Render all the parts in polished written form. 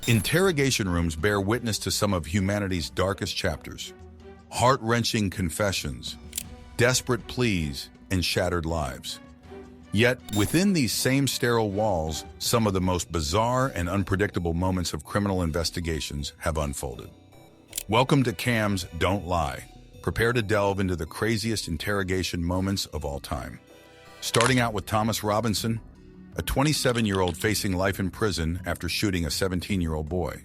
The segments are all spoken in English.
Interrogation rooms bear witness to some of humanity's darkest chapters. Heart-wrenching confessions, desperate pleas, and shattered lives. Yet, within these same sterile walls, some of the most bizarre and unpredictable moments of criminal investigations have unfolded. Welcome to Cam's Don't Lie. Prepare to delve into the craziest interrogation moments of all time. Starting out with Thomas Robinson, a 27-year-old facing life in prison after shooting a 17-year-old boy.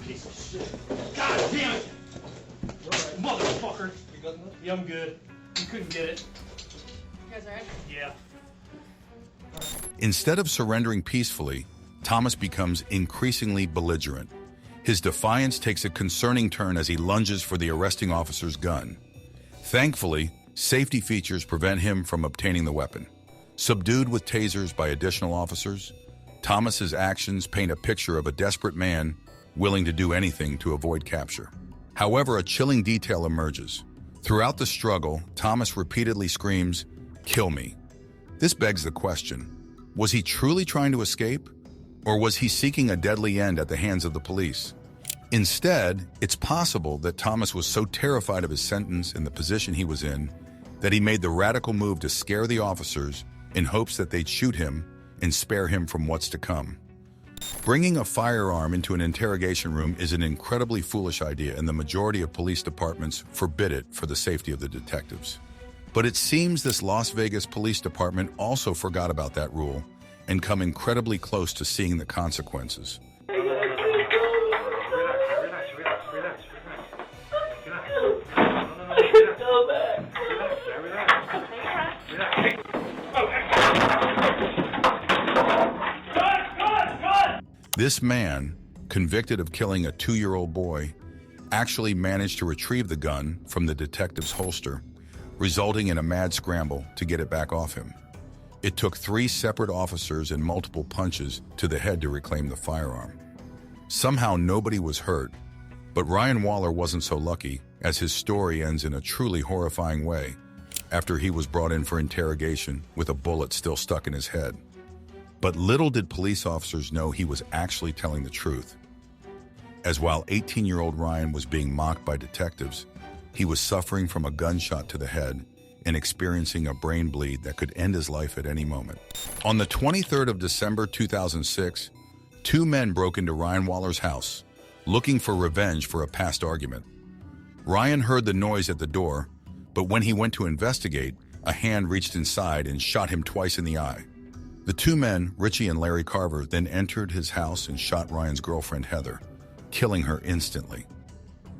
Piece of shit. God damn it! Motherfucker! Yeah, I'm good. You couldn't get it. You guys alright? Yeah. Instead of surrendering peacefully, Thomas becomes increasingly belligerent. His defiance takes a concerning turn as he lunges for the arresting officer's gun. Thankfully, safety features prevent him from obtaining the weapon. Subdued with tasers by additional officers, Thomas's actions paint a picture of a desperate man willing to do anything to avoid capture. However, a chilling detail emerges. Throughout the struggle, Thomas repeatedly screams, "Kill me." This begs the question, was he truly trying to escape, or was he seeking a deadly end at the hands of the police? Instead, it's possible that Thomas was so terrified of his sentence and the position he was in that he made the radical move to scare the officers in hopes that they'd shoot him and spare him from what's to come. Bringing a firearm into an interrogation room is an incredibly foolish idea, and the majority of police departments forbid it for the safety of the detectives. But it seems this Las Vegas police department also forgot about that rule and come incredibly close to seeing the consequences. This man, convicted of killing a 2-year-old boy, actually managed to retrieve the gun from the detective's holster, resulting in a mad scramble to get it back off him. It took 3 separate officers and multiple punches to the head to reclaim the firearm. Somehow nobody was hurt, but Ryan Waller wasn't so lucky, as his story ends in a truly horrifying way after he was brought in for interrogation with a bullet still stuck in his head. But little did police officers know he was actually telling the truth, as while 18-year-old Ryan was being mocked by detectives, he was suffering from a gunshot to the head and experiencing a brain bleed that could end his life at any moment. On the 23rd of December 2006, 2 men broke into Ryan Waller's house, looking for revenge for a past argument. Ryan heard the noise at the door, but when he went to investigate, a hand reached inside and shot him twice in the eye. The 2 men, Richie and Larry Carver, then entered his house and shot Ryan's girlfriend, Heather, killing her instantly.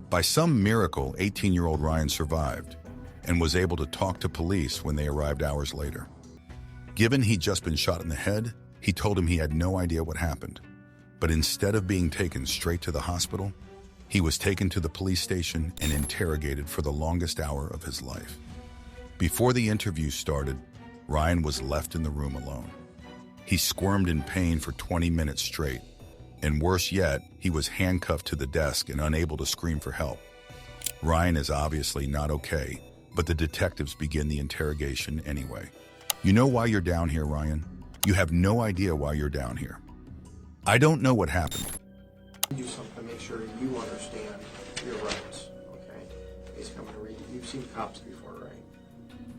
By some miracle, 18-year-old Ryan survived and was able to talk to police when they arrived hours later. Given he'd just been shot in the head, he told him he had no idea what happened. But instead of being taken straight to the hospital, he was taken to the police station and interrogated for the longest hour of his life. Before the interview started, Ryan was left in the room alone. He squirmed in pain for 20 minutes straight, and worse yet, he was handcuffed to the desk and unable to scream for help. Ryan is obviously not okay, but the detectives begin the interrogation anyway. "You know why you're down here, Ryan? You have no idea why you're down here." "I don't know what happened." Do something to make sure you understand your rights, okay? Basically, I'm going to read you. You've seen Cops before, right?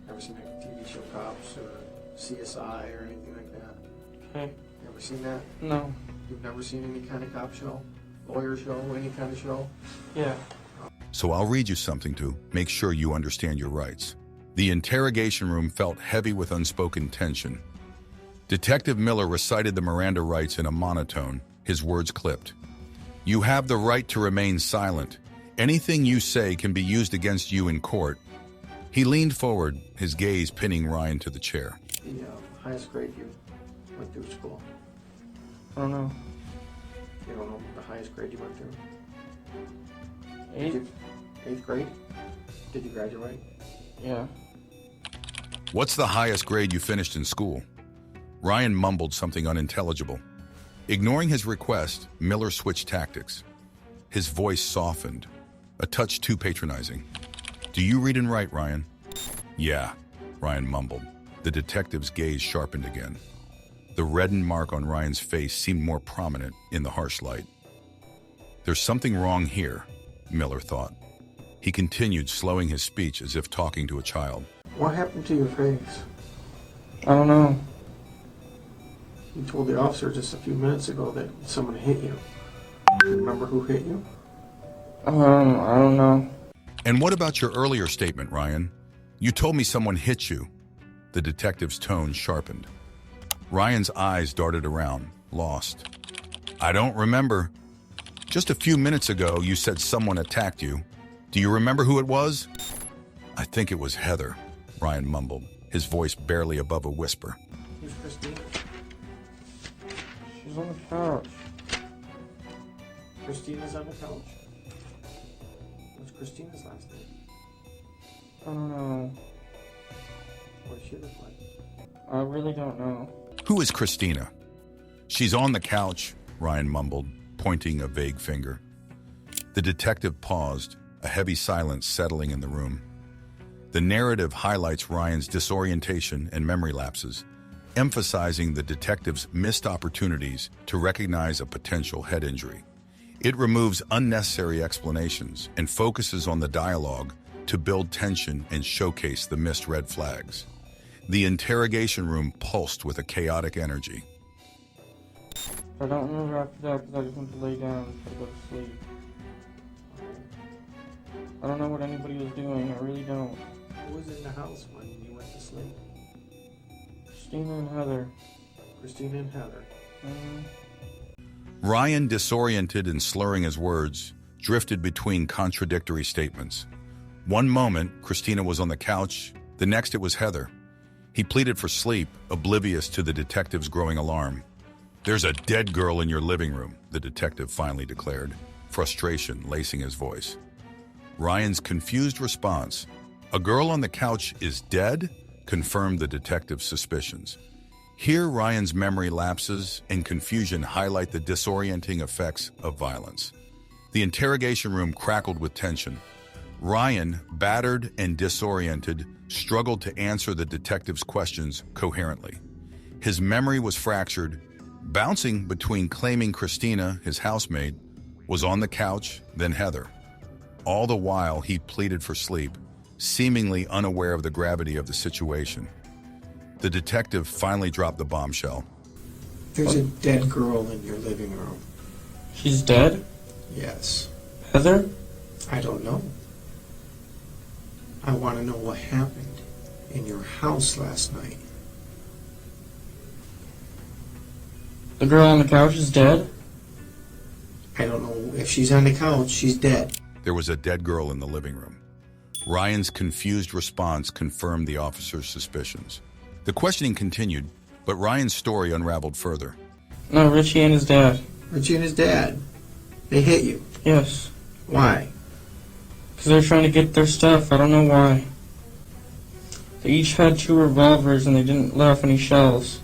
Ever seen a TV show Cops or CSI or anything like that? Okay. Ever seen that? No. You've never seen any kind of cop show? Lawyer show? Any kind of show? Yeah. So I'll read you something to make sure you understand your rights. The interrogation room felt heavy with unspoken tension. Detective Miller recited the Miranda rights in a monotone, his words clipped. "You have the right to remain silent. Anything you say can be used against you in court." He leaned forward, his gaze pinning Ryan to the chair. The highest grade you went through school? I don't know. You don't know the highest grade you went through? 8? 8th grade? Did you graduate? Yeah. "What's the highest grade you finished in school?" Ryan mumbled something unintelligible. Ignoring his request, Miller switched tactics. His voice softened, a touch too patronizing. "Do you read and write, Ryan?" "Yeah," Ryan mumbled. The detective's gaze sharpened again. The reddened mark on Ryan's face seemed more prominent in the harsh light. "There's something wrong here," Miller thought. He continued, slowing his speech as if talking to a child. What happened to your face? I don't know. You told the officer just a few minutes ago that someone hit you. Do you remember who hit you? I don't know. "And what about your earlier statement, Ryan? You told me someone hit you." The detective's tone sharpened. Ryan's eyes darted around, lost. "I don't remember. Just a few minutes ago, you said someone attacked you. Do you remember who it was?" "I think it was Heather," Ryan mumbled, his voice barely above a whisper. Who's Christina? She's on the couch. Christina's on the couch. What's Christina's last name? I don't know. What does she look like? I really don't know. "Who is Christina?" "She's on the couch," Ryan mumbled, pointing a vague finger. The detective paused, a heavy silence settling in the room. The narrative highlights Ryan's disorientation and memory lapses, emphasizing the detective's missed opportunities to recognize a potential head injury. It removes unnecessary explanations and focuses on the dialogue to build tension and showcase the missed red flags. The interrogation room pulsed with a chaotic energy. I don't remember after that because I just went to lay down and go to sleep. I don't know what anybody was doing. I really don't. Who was in the house when you went to sleep? Christina and Heather. Christina and Heather. Ryan, disoriented and slurring his words, drifted between contradictory statements. One moment, Christina was on the couch. The next, it was Heather. He pleaded for sleep, oblivious to the detective's growing alarm. "There's a dead girl in your living room," the detective finally declared, frustration lacing his voice. Ryan's confused response, "A girl on the couch is dead?" confirmed the detective's suspicions. Here, Ryan's memory lapses and confusion highlight the disorienting effects of violence. The interrogation room crackled with tension. Ryan, battered and disoriented, struggled to answer the detective's questions coherently. His memory was fractured, bouncing between claiming Christina, his housemate, was on the couch, then Heather. All the while, he pleaded for sleep, seemingly unaware of the gravity of the situation. The detective finally dropped the bombshell. There's a dead girl in your living room. She's dead? Yes. Heather? I don't know. I want to know what happened in your house last night. The girl on the couch is dead? I don't know if she's on the couch. She's dead. There was a dead girl in the living room. Ryan's confused response confirmed the officer's suspicions. The questioning continued, but Ryan's story unraveled further. No, Richie and his dad. Richie and his dad. They hit you. Yes. Why? Because they're trying to get their stuff. I don't know why. They each had 2 revolvers and they didn't let off any shells.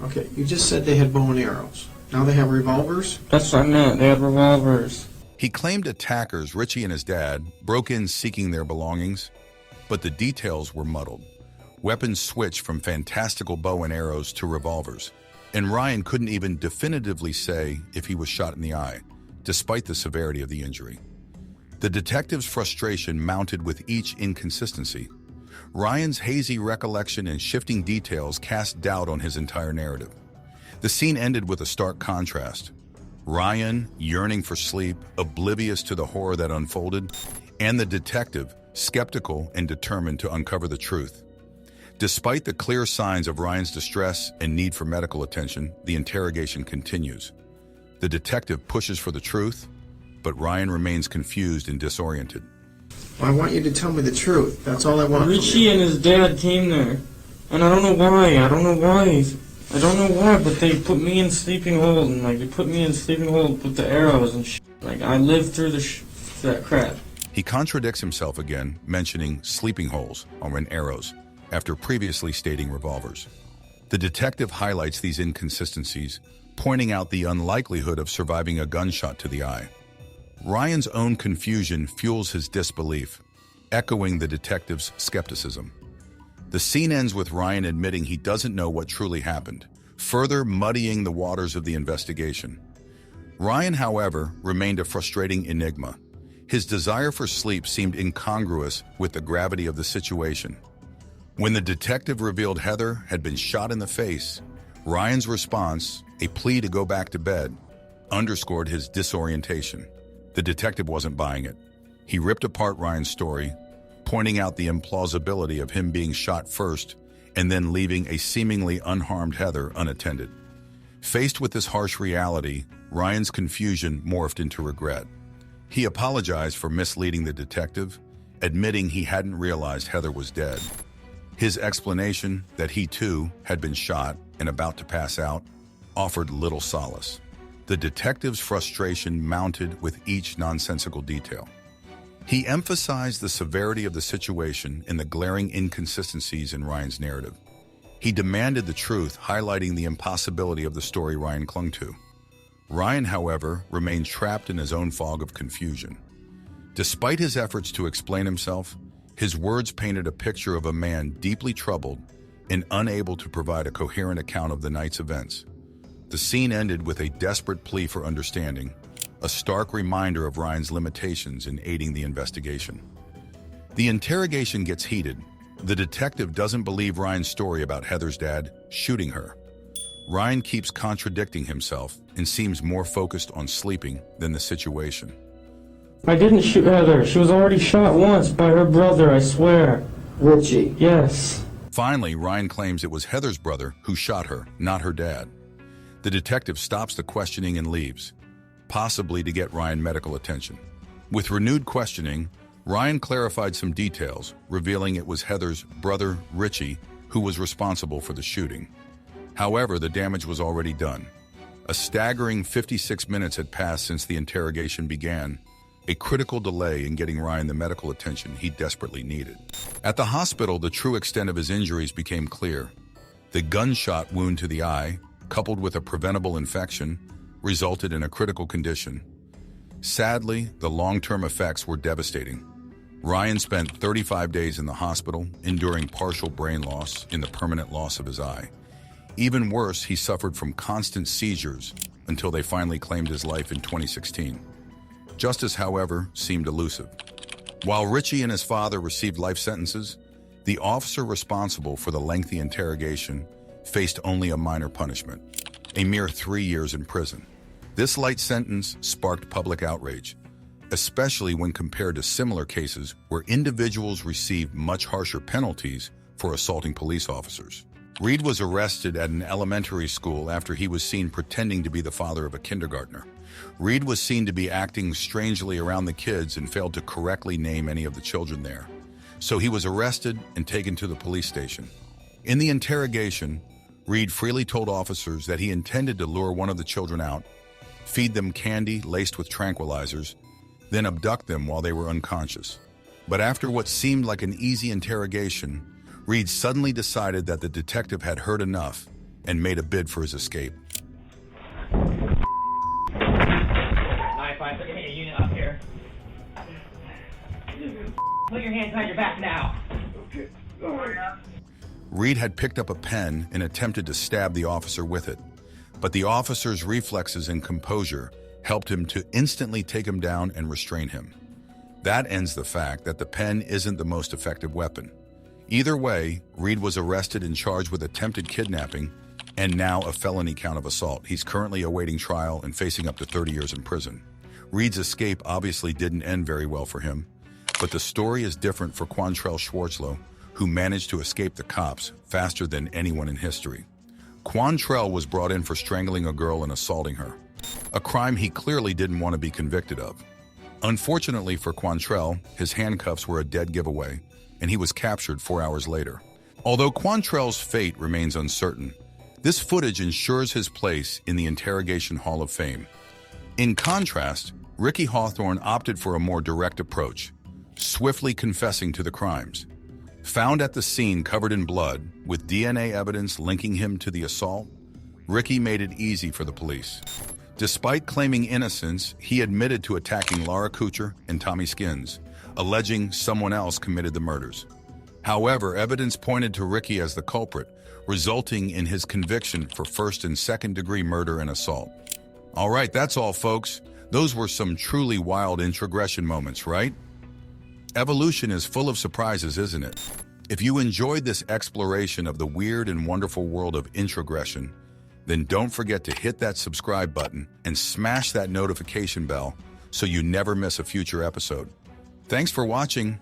Okay, you just said they had bow and arrows. Now they have revolvers? That's what I meant. They had revolvers. He claimed attackers, Richie and his dad, broke in seeking their belongings, but the details were muddled. Weapons switched from fantastical bow and arrows to revolvers, and Ryan couldn't even definitively say if he was shot in the eye, despite the severity of the injury. The detective's frustration mounted with each inconsistency. Ryan's hazy recollection and shifting details cast doubt on his entire narrative. The scene ended with a stark contrast. Ryan, yearning for sleep, oblivious to the horror that unfolded, and the detective, skeptical and determined to uncover the truth. Despite the clear signs of Ryan's distress and need for medical attention, the interrogation continues. The detective pushes for the truth, but Ryan remains confused and disoriented. Well, I want you to tell me the truth. That's all I want from Richie you. and his dad came there. And I don't know why. I don't know why, but they put me in sleeping hold, and they put me in sleeping hold with the arrows and I lived through that crap. He contradicts himself again, mentioning sleeping holes or arrows, after previously stating revolvers. The detective highlights these inconsistencies, pointing out the unlikelihood of surviving a gunshot to the eye. Ryan's own confusion fuels his disbelief, echoing the detective's skepticism. The scene ends with Ryan admitting he doesn't know what truly happened, further muddying the waters of the investigation. Ryan, however, remained a frustrating enigma. His desire for sleep seemed incongruous with the gravity of the situation. When the detective revealed Heather had been shot in the face, Ryan's response, a plea to go back to bed, underscored his disorientation. The detective wasn't buying it. He ripped apart Ryan's story, pointing out the implausibility of him being shot first and then leaving a seemingly unharmed Heather unattended. Faced with this harsh reality, Ryan's confusion morphed into regret. He apologized for misleading the detective, admitting he hadn't realized Heather was dead. His explanation that he too had been shot and about to pass out offered little solace. The detective's frustration mounted with each nonsensical detail. He emphasized the severity of the situation and the glaring inconsistencies in Ryan's narrative. He demanded the truth, highlighting the impossibility of the story Ryan clung to. Ryan, however, remained trapped in his own fog of confusion. Despite his efforts to explain himself, his words painted a picture of a man deeply troubled and unable to provide a coherent account of the night's events. The scene ended with a desperate plea for understanding, a stark reminder of Ryan's limitations in aiding the investigation. The interrogation gets heated. The detective doesn't believe Ryan's story about Heather's dad shooting her. Ryan keeps contradicting himself and seems more focused on sleeping than the situation. I didn't shoot Heather. She was already shot once by her brother, I swear. Richie. Yes. Finally, Ryan claims it was Heather's brother who shot her, not her dad. The detective stops the questioning and leaves, possibly to get Ryan medical attention. With renewed questioning, Ryan clarified some details, revealing it was Heather's brother, Richie, who was responsible for the shooting. However, the damage was already done. A staggering 56 minutes had passed since the interrogation began, a critical delay in getting Ryan the medical attention he desperately needed. At the hospital, the true extent of his injuries became clear. The gunshot wound to the eye, coupled with a preventable infection, resulted in a critical condition. Sadly, the long-term effects were devastating. Ryan spent 35 days in the hospital, enduring partial brain loss and the permanent loss of his eye. Even worse, he suffered from constant seizures until they finally claimed his life in 2016. Justice, however, seemed elusive. While Richie and his father received life sentences, the officer responsible for the lengthy interrogation faced only a minor punishment, a mere 3 years in prison. This light sentence sparked public outrage, especially when compared to similar cases where individuals received much harsher penalties for assaulting police officers. Reed was arrested at an elementary school after he was seen pretending to be the father of a kindergartner. Reed was seen to be acting strangely around the kids and failed to correctly name any of the children there. So he was arrested and taken to the police station. In the interrogation, Reed freely told officers that he intended to lure one of the children out, feed them candy laced with tranquilizers, then abduct them while they were unconscious. But after what seemed like an easy interrogation, Reed suddenly decided that the detective had heard enough and made a bid for his escape. 9-5, get a unit up here. Put your hands behind your back now. Okay. Reed had picked up a pen and attempted to stab the officer with it, but the officer's reflexes and composure helped him to instantly take him down and restrain him. That ends the fact that the pen isn't the most effective weapon. Either way, Reed was arrested and charged with attempted kidnapping and now a felony count of assault. He's currently awaiting trial and facing up to 30 years in prison. Reed's escape obviously didn't end very well for him, but the story is different for Quantrell Schwartzlow, who managed to escape the cops faster than anyone in history. Quantrell was brought in for strangling a girl and assaulting her, a crime he clearly didn't want to be convicted of. Unfortunately for Quantrell, his handcuffs were a dead giveaway, and he was captured 4 hours later. Although Quantrell's fate remains uncertain, this footage ensures his place in the Interrogation Hall of Fame. In contrast, Ricky Hawthorne opted for a more direct approach, swiftly confessing to the crimes. Found at the scene covered in blood, with DNA evidence linking him to the assault, Ricky made it easy for the police. Despite claiming innocence, he admitted to attacking Laura Kuchar and Tommy Skins, alleging someone else committed the murders. However, evidence pointed to Ricky as the culprit, resulting in his conviction for first and second-degree murder and assault. All right, that's all, folks. Those were some truly wild introgression moments, right? Evolution is full of surprises, isn't it? If you enjoyed this exploration of the weird and wonderful world of introgression, then don't forget to hit that subscribe button and smash that notification bell so you never miss a future episode. Thanks for watching.